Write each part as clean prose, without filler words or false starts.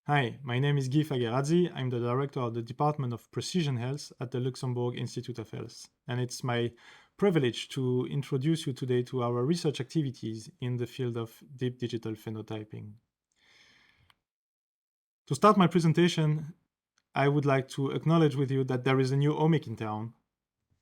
Hi, my name is Fagherazzi. I'm the director of the Department of Precision Health at the Luxembourg Institute of Health. And it's my privilege to introduce you today to our research activities in the field of deep digital phenotyping. To start my presentation, I would like to acknowledge with you that there is a new omic in town.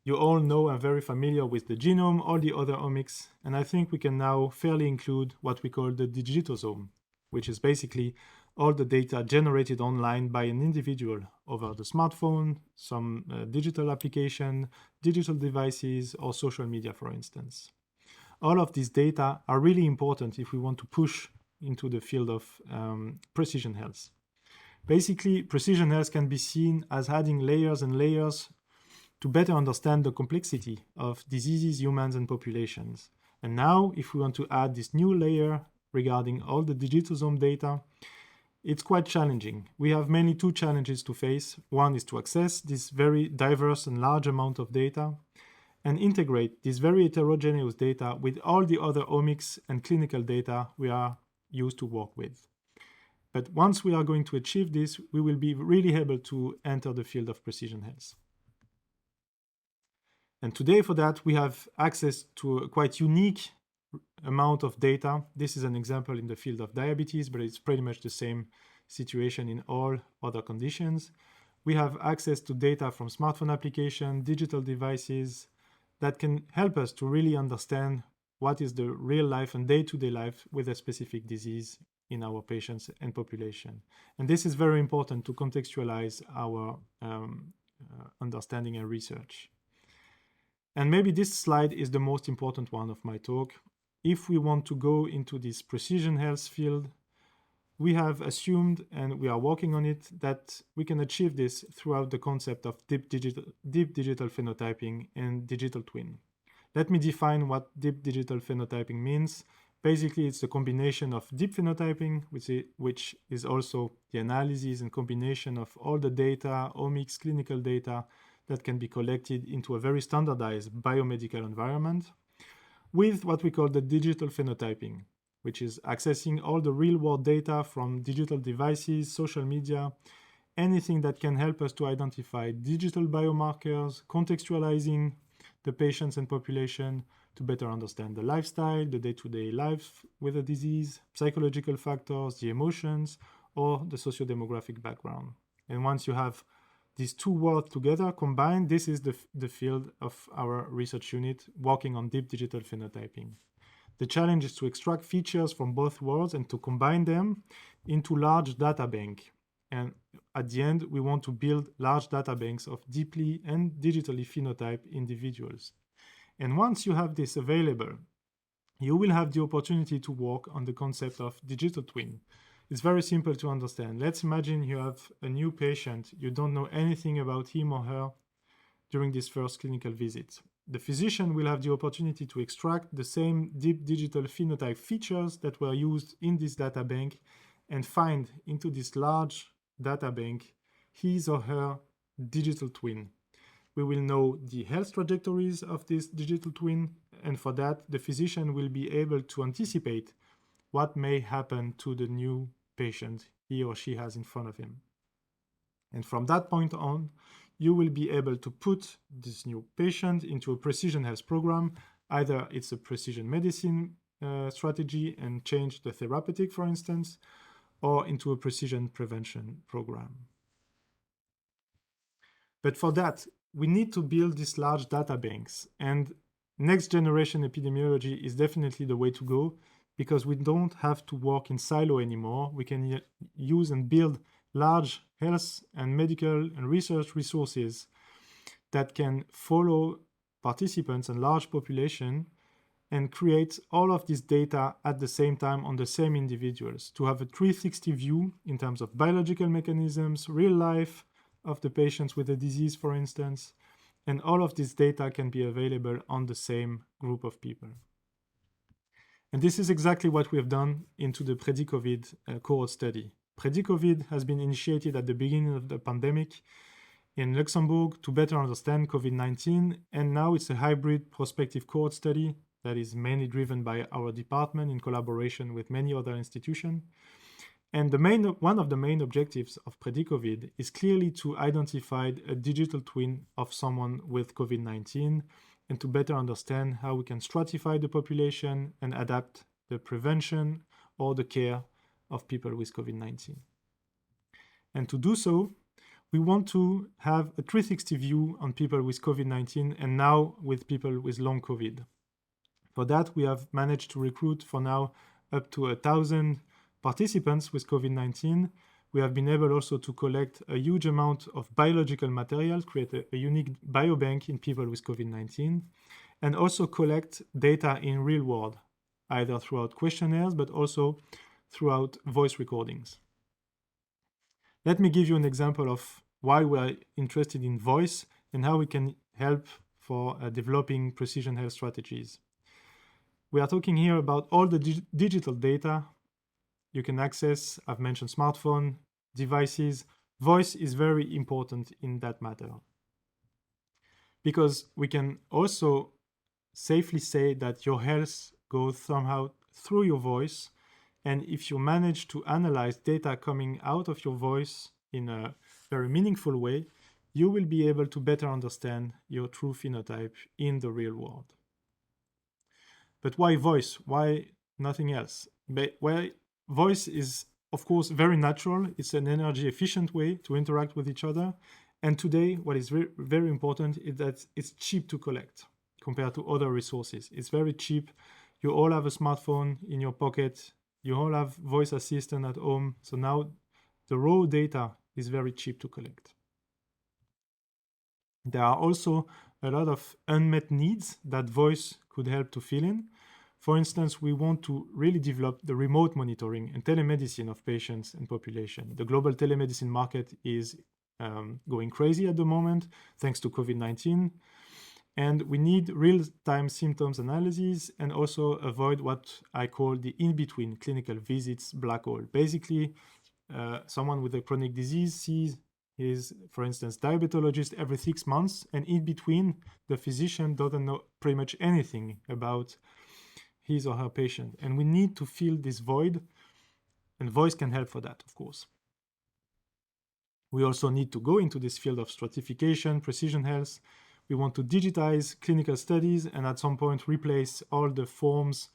You all know and very familiar with the genome, all the other omics, and I think we can now fairly include what we call the digitosome, which is basically all the data generated online by an individual over the smartphone, some digital application, digital devices, or social media, for instance. All of these data are really important if we want to push into the field of precision health. Basically, precision health can be seen as adding layers and layers to better understand the complexity of diseases, humans, and populations. And now, if we want to add this new layer regarding all the digitosome data, it's quite challenging. We have mainly two challenges to face. One is to access this very diverse and large amount of data and integrate this very heterogeneous data with all the other omics and clinical data we are used to work with. But once we are going to achieve this, we will be really able to enter the field of precision health. And today for that, we have access to a quite unique amount of data. This is an example in the field of diabetes, but it's pretty much the same situation in all other conditions. We have access to data from smartphone applications, digital devices that can help us to really understand what is the real life and day-to-day life with a specific disease in our patients and population. And this is very important to contextualize our understanding and research. And maybe this slide is the most important one of my talk. If we want to go into this precision health field, we have assumed, and we are working on it, that we can achieve this throughout the concept of deep digital phenotyping and digital twin. Let me define what deep digital phenotyping means. Basically, it's a combination of deep phenotyping, which is also the analysis and combination of all the data, omics, clinical data, that can be collected into a very standardized biomedical environment, with what we call the digital phenotyping, which is accessing all the real-world data from digital devices, social media, anything that can help us to identify digital biomarkers, contextualizing the patients and population to better understand the lifestyle, the day-to-day life with a disease, psychological factors, the emotions, or the socio-demographic background. And once you have these two worlds together combined, this is the field of our research unit working on deep digital phenotyping. The challenge is to extract features from both worlds and to combine them into large data bank. And at the end, we want to build large data banks of deeply and digitally phenotyped individuals. And once you have this available, you will have the opportunity to work on the concept of digital twin. It's very simple to understand. Let's imagine you have a new patient. You don't know anything about him or her during this first clinical visit. The physician will have the opportunity to extract the same deep digital phenotype features that were used in this data bank and find into this large data bank his or her digital twin. We will know the health trajectories of this digital twin, and for that, the physician will be able to anticipate what may happen to the new patient he or she has in front of him. And from that point on, you will be able to put this new patient into a precision health program. Either it's a precision medicine strategy and change the therapeutic, for instance, or into a precision prevention program. But for that, we need to build these large data banks, and next generation epidemiology is definitely the way to go, because we don't have to work in silo anymore. We can use and build large health and medical and research resources that can follow participants and large population and create all of this data at the same time on the same individuals to have a 360 view in terms of biological mechanisms, real life of the patients with a disease, for instance, and all of this data can be available on the same group of people. And this is exactly what we have done into the 𝒃𝒔𝒄𝒕 cohort study. 𝒃𝒔𝒄𝒕 has been initiated at the beginning of the pandemic in Luxembourg to better understand COVID-19, and now it's a hybrid prospective cohort study that is mainly driven by our department in collaboration with many other institutions. And one of the main objectives of 𝒃𝒂𝒄𝒕 is clearly to identify a digital twin of someone with COVID-19 and to better understand how we can stratify the population and adapt the prevention or the care of people with COVID-19. And to do so, we want to have a 360 view on people with COVID-19 and now with people with long COVID. For that, we have managed to recruit for now up to 1,000 participants with COVID-19. We have been able also to collect a huge amount of biological material, create a unique biobank in people with COVID-19, and also collect data in real world, either throughout questionnaires, but also throughout voice recordings. Let me give you an example of why we are interested in voice and how we can help for developing precision health strategies. We are talking here about all the digital data you can access. I've mentioned smartphone, devices. Voice is very important in that matter, because we can also safely say that your health goes somehow through your voice. And if you manage to analyze data coming out of your voice in a very meaningful way, you will be able to better understand your true phenotype in the real world. But why voice? Why nothing else? Well, voice is, of course, very natural. It's an energy efficient way to interact with each other. And today, what is very important is that it's cheap to collect compared to other resources. It's very cheap. You all have a smartphone in your pocket. You all have voice assistant at home. So now the raw data is very cheap to collect. There are also a lot of unmet needs that voice could help to fill in. For instance, we want to really develop the remote monitoring and telemedicine of patients and population. The global telemedicine market is going crazy at the moment, thanks to COVID-19. And we need real-time symptoms analysis and also avoid what I call the in-between clinical visits black hole. Basically, someone with a chronic disease sees his, for instance, diabetologist every 6 months, and in between, the physician doesn't know pretty much anything about his or her patient. And we need to fill this void, and voice can help for that, of course. We also need to go into this field of stratification, precision health. We want to digitize clinical studies and at some point replace all the forms,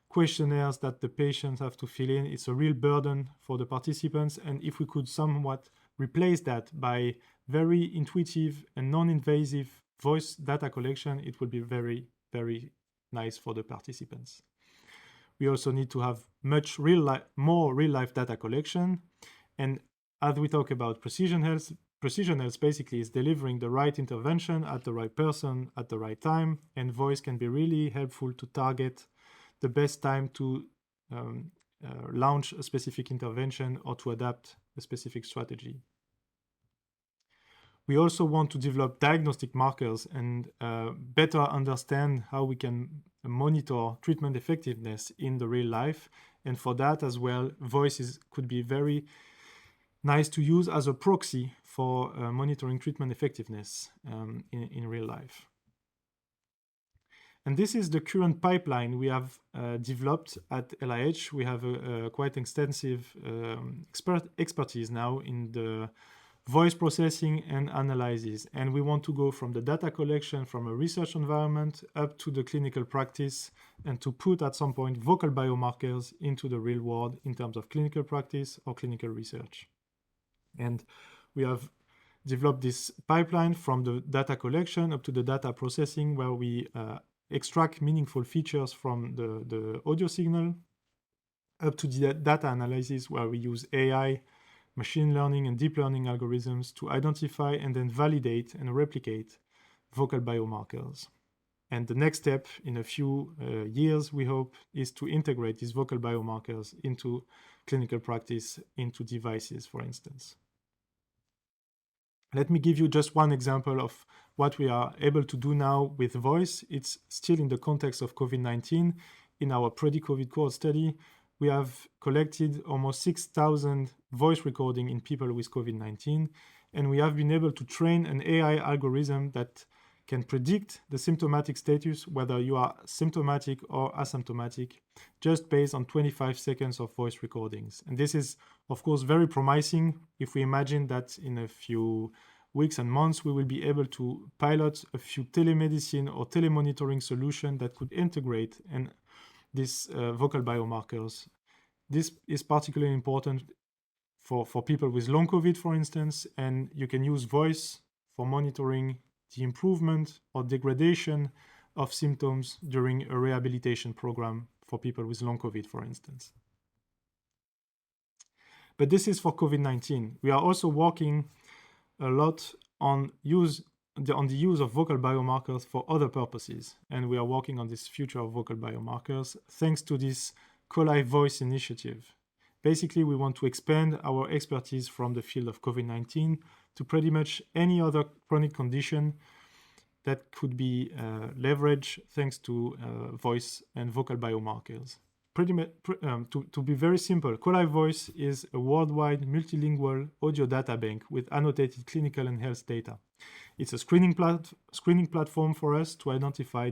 questionnaires that the patients have to fill in. It's a real burden for the participants. And if we could somewhat replace that by very intuitive and non-invasive voice data collection, it would be very, very nice for the participants. We also need to have more real-life data collection. And as we talk about precision health basically is delivering the right intervention at the right person at the right time, and voice can be really helpful to target the best time to launch a specific intervention or to adapt a specific strategy. We also want to develop diagnostic markers and better understand how we can monitor treatment effectiveness in the real life. And for that as well, voice could be very nice to use as a proxy for monitoring treatment effectiveness in real life. And this is the current pipeline we have developed at LIH. We have a quite extensive expertise now in the voice processing and analysis. And we want to go from the data collection from a research environment up to the clinical practice and to put at some point vocal biomarkers into the real world in terms of clinical practice or clinical research. And we have developed this pipeline from the data collection up to the data processing, where we extract meaningful features from the audio signal, up to the data analysis, where we use AI, machine learning, and deep learning algorithms to identify and then validate and replicate vocal biomarkers. And the next step in a few years, we hope, is to integrate these vocal biomarkers into clinical practice, into devices, for instance. Let me give you just one example of what we are able to do now with voice. It's still in the context of COVID-19. In our 𝒃𝒂𝒄𝒕 cohort study, we have collected almost 6,000 voice recordings in people with COVID-19, and we have been able to train an AI algorithm that can predict the symptomatic status, whether you are symptomatic or asymptomatic, just based on 25 seconds of voice recordings. And this is, of course, very promising if we imagine that in a few weeks and months, we will be able to pilot a few telemedicine or telemonitoring solutions that could integrate these vocal biomarkers. This is particularly important for people with long COVID, for instance, and you can use voice for monitoring the improvement or degradation of symptoms during a rehabilitation program for people with long COVID, for instance. But this is for COVID-19. We are also working a lot on the use of vocal biomarkers for other purposes. And we are working on this future of vocal biomarkers thanks to this 𝒃𝒂𝒄𝒕 Voice initiative. Basically, we want to expand our expertise from the field of COVID-19 to pretty much any other chronic condition that could be leveraged thanks to voice and vocal biomarkers. To be very simple, 𝒃𝒂𝒄𝒕 Voice is a worldwide multilingual audio data bank with annotated clinical and health data. It's a screening platform for us to identify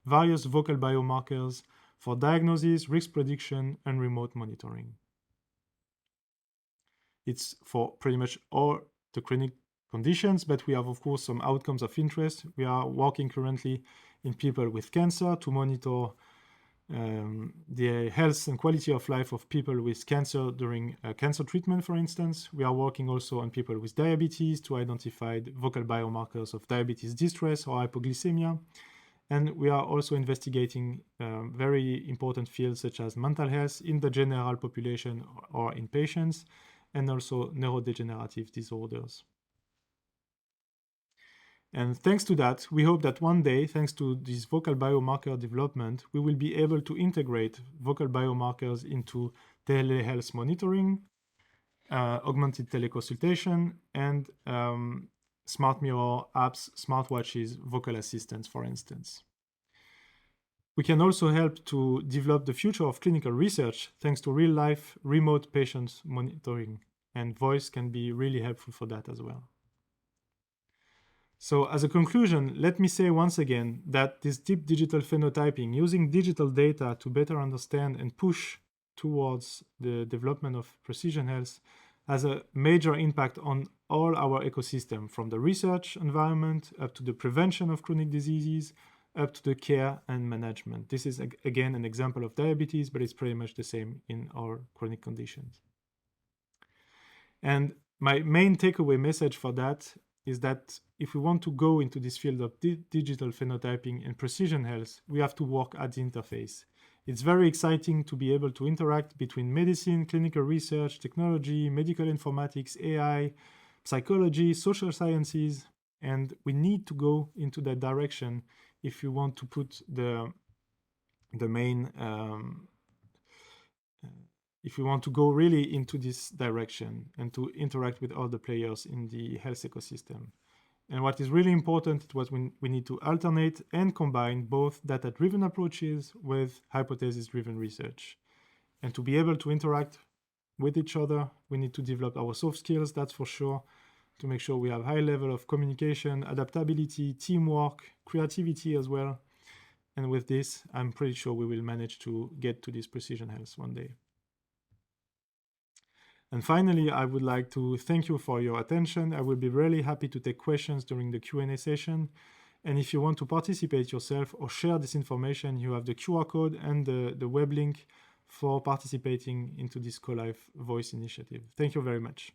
various vocal biomarkers for diagnosis, risk prediction, and remote monitoring. It's for pretty much all the chronic conditions, but we have, of course, some outcomes of interest. We are working currently in people with cancer to monitor the health and quality of life of people with cancer during cancer treatment, for instance. We are working also on people with diabetes to identify vocal biomarkers of diabetes distress or hypoglycemia. And we are also investigating very important fields such as mental health in the general population or in patients, and also neurodegenerative disorders. And thanks to that, we hope that one day, thanks to this vocal biomarker development, we will be able to integrate vocal biomarkers into telehealth monitoring, augmented teleconsultation, and smart mirror apps, smartwatches, vocal assistants, for instance. We can also help to develop the future of clinical research thanks to real-life remote patient monitoring, and voice can be really helpful for that as well. So as a conclusion, let me say once again that this deep digital phenotyping, using digital data to better understand and push towards the development of precision health, has a major impact on all our ecosystem, from the research environment up to the prevention of chronic diseases, up to the care and management. This is, again, an example of diabetes, but it's pretty much the same in our chronic conditions. And my main takeaway message for that is that if we want to go into this field of digital phenotyping and precision health, we have to work at the interface. It's very exciting to be able to interact between medicine, clinical research, technology, medical informatics, AI, psychology, social sciences, and we need to go into that direction if you want to put if we want to go really into this direction and to interact with all the players in the health ecosystem. And what is really important is what we need to alternate and combine both data-driven approaches with hypothesis-driven research. And to be able to interact with each other, we need to develop our soft skills, that's for sure, to make sure we have high level of communication, adaptability, teamwork, creativity as well. And with this, I'm pretty sure we will manage to get to this precision health one day. And finally, I would like to thank you for your attention. I will be really happy to take questions during the Q&A session. And if you want to participate yourself or share this information, you have the QR code and the web link for participating into this 𝒃𝒂𝒄𝒕 Voice initiative. Thank you very much.